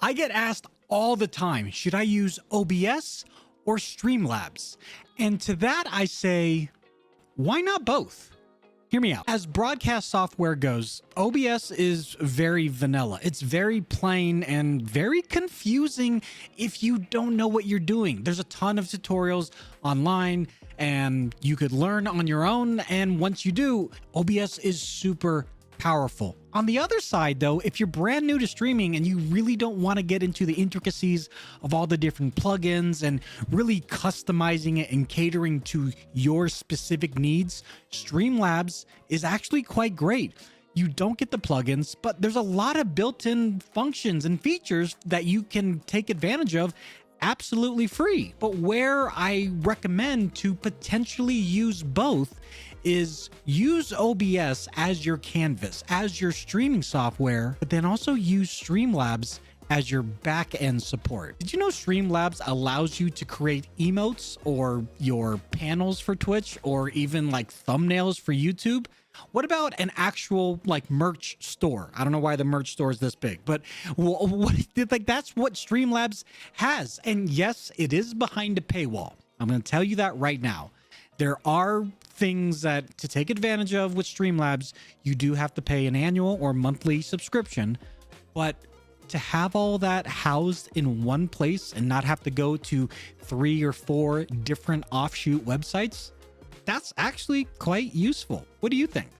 I get asked all the time, should I use OBS or Streamlabs? And to that, I say, why not both? Hear me out. As broadcast software goes, OBS is very vanilla. It's very plain and very confusing if you don't know what you're doing. There's a ton of tutorials online and you could learn on your own. And once you do, OBS is super powerful. On the other side, though, if you're brand new to streaming and you really don't want to get into the intricacies of all the different plugins and really customizing it and catering to your specific needs, Streamlabs is actually quite great. You don't get the plugins, but there's a lot of built-in functions and features that you can take advantage of absolutely free. But where I recommend to potentially use both is use OBS as your canvas, as your streaming software, but then also use Streamlabs as your back-end support. Did you know Streamlabs allows you to create emotes or your panels for Twitch or even like thumbnails for YouTube? What about an actual like merch store? I don't know why the merch store is this big, but like that's what Streamlabs has. And yes, it is behind a paywall. I'm going to tell you that right now. There are things that to take advantage of with Streamlabs, you do have to pay an annual or monthly subscription, but to have all that housed in one place and not have to go to 3 or 4 different offshoot websites, that's actually quite useful. What do you think?